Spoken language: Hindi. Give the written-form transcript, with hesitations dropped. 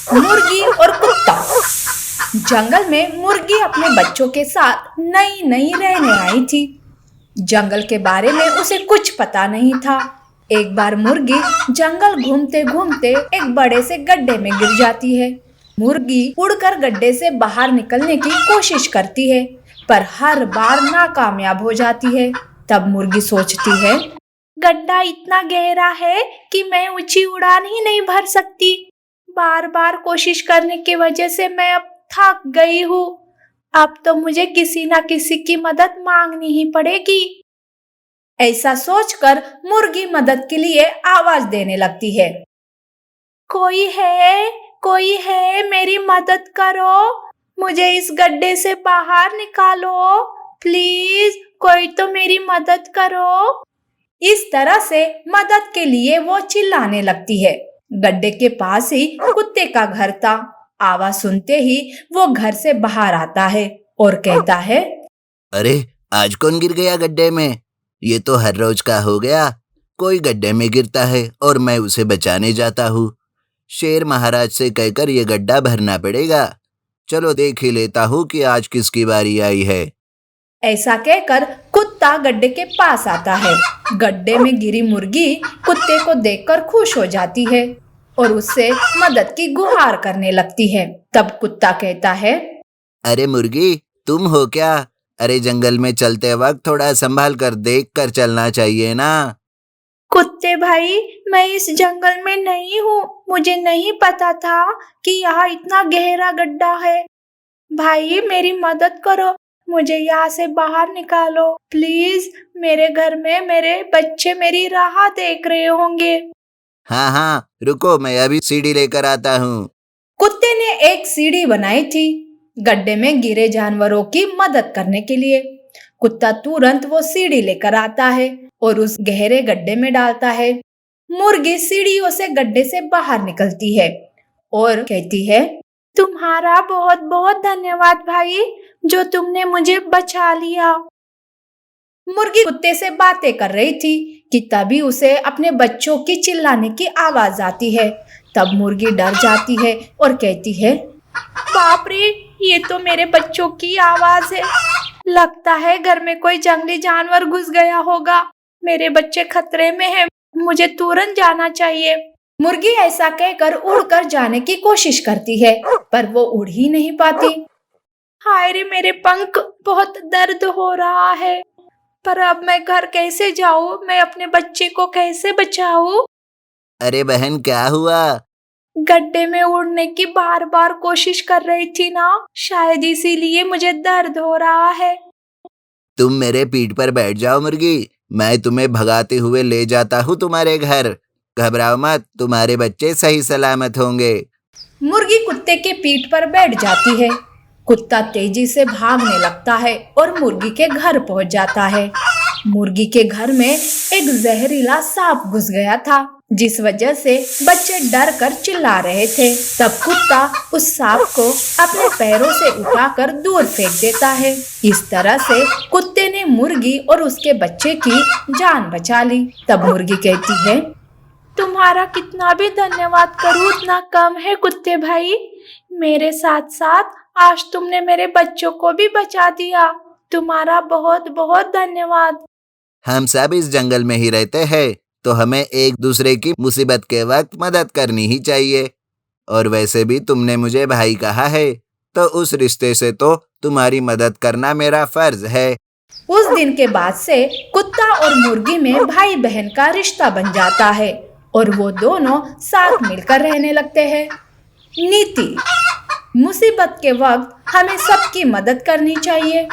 मुर्गी और कुत्ता। जंगल में मुर्गी अपने बच्चों के साथ नई नई रहने आई थी। जंगल के बारे में उसे कुछ पता नहीं था। एक बार मुर्गी जंगल घूमते घूमते एक बड़े से गड्ढे में गिर जाती है। मुर्गी उड़कर गड्ढे से बाहर निकलने की कोशिश करती है, पर हर बार नाकामयाब हो जाती है। तब मुर्गी सोचती है, गड्ढा इतना गहरा है कि मैं ऊंची उड़ान ही नहीं भर सकती। बार बार कोशिश करने की वजह से मैं अब थक गई हूँ। अब तो मुझे किसी न किसी की मदद मांगनी ही पड़ेगी। ऐसा सोचकर मुर्गी मदद के लिए आवाज देने लगती है। कोई है, मेरी मदद करो, मुझे इस गड्ढे से बाहर निकालो, प्लीज कोई तो मेरी मदद करो। इस तरह से मदद के लिए वो चिल्लाने लगती है। गड्ढे के पास ही कुत्ते का घर था। आवाज सुनते ही वो घर से बाहर आता है और कहता है, अरे आज कौन गिर गया गड्ढे में? ये तो हर रोज का हो गया। कोई गड्ढे में गिरता है और मैं उसे बचाने जाता हूँ। शेर महाराज से कहकर ये गड्ढा भरना पड़ेगा। चलो देख ही लेता हूँ कि आज किसकी बारी आई है। ऐसा कहकर कुत्ता गड्ढे के पास आता है। गड्ढे में गिरी मुर्गी कुत्ते को देखकर खुश हो जाती है और उससे मदद की गुहार करने लगती है। तब कुत्ता कहता है, अरे मुर्गी, तुम हो क्या? अरे जंगल में चलते वक्त थोड़ा संभाल कर देख कर चलना चाहिए ना। कुत्ते भाई, मैं इस जंगल में नहीं हूँ। मुझे नहीं पता था कि यहाँ इतना गहरा गड्ढा है। भाई मेरी मदद करो, मुझे यहाँ से बाहर निकालो प्लीज। मेरे घर में मेरे बच्चे मेरी राह देख रहे होंगे। हाँ, रुको, मैं अभी सीढ़ी लेकर आता हूँ। कुत्ते ने एक सीढ़ी बनाई थी गड्ढे में गिरे जानवरों की मदद करने के लिए। कुत्ता तुरंत वो सीढ़ी लेकर आता है और उस गहरे गड्ढे में डालता है। मुर्गी सीढ़ियों से गड्ढे से बाहर निकलती है और कहती है, तुम्हारा बहुत बहुत धन्यवाद भाई, जो तुमने मुझे बचा लिया। मुर्गी कुत्ते से बातें कर रही थी कि तभी उसे अपने बच्चों की चिल्लाने की आवाज आती है। तब मुर्गी डर जाती है और कहती है, बाप रे, ये तो मेरे बच्चों की आवाज है। लगता है घर में कोई जंगली जानवर घुस गया होगा। मेरे बच्चे खतरे में हैं, मुझे तुरंत जाना चाहिए। मुर्गी ऐसा कहकर उड़कर जाने की कोशिश करती है, पर वो उड़ ही नहीं पाती। हाय रे मेरे पंख, बहुत दर्द हो रहा है। पर अब मैं घर कैसे जाऊँ? मैं अपने बच्चे को कैसे बचाऊँ? अरे बहन, क्या हुआ? गड्ढे में उड़ने की बार बार कोशिश कर रही थी ना, शायद इसीलिए मुझे दर्द हो रहा है। तुम मेरे पीठ पर बैठ जाओ मुर्गी, मैं तुम्हें भगाते हुए ले जाता हूँ तुम्हारे घर। घबराओ मत, तुम्हारे बच्चे सही सलामत होंगे। मुर्गी कुत्ते के पीठ पर बैठ जाती है। कुत्ता तेजी से भागने लगता है और मुर्गी के घर पहुंच जाता है। मुर्गी के घर में एक जहरीला सांप घुस गया था, जिस वजह से बच्चे डर कर चिल्ला रहे थे। तब कुत्ता उस सांप को अपने पैरों से उठाकर दूर फेंक देता है। इस तरह से कुत्ते ने मुर्गी और उसके बच्चे की जान बचा ली। तब मुर्गी कहती है, तुम्हारा कितना भी धन्यवाद करूं उतना कम है कुत्ते भाई। मेरे साथ साथ आज तुमने मेरे बच्चों को भी बचा दिया। तुम्हारा बहुत बहुत धन्यवाद। हम सब इस जंगल में ही रहते हैं, तो हमें एक दूसरे की मुसीबत के वक्त मदद करनी ही चाहिए। और वैसे भी तुमने मुझे भाई कहा है, तो उस रिश्ते से तो तुम्हारी मदद करना मेरा फर्ज है। उस दिन के बाद से कुत्ता और मुर्गी में भाई बहन का रिश्ता बन जाता है और वो दोनों साथ मिलकर रहने लगते हैं। नीति: मुसीबत के वक्त हमें सबकी मदद करनी चाहिए।